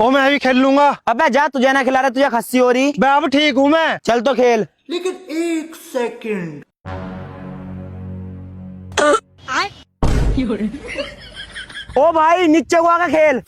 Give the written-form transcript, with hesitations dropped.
ओ मैं भी खेल लूंगा। अबे जा, तुझे ना खिला रहा, तुझे खस्सी हो रही। मैं अब ठीक हूँ मैं। चल तो खेल। लेकिन एक सेकंड। ओ भाई नीचे को आके खेल।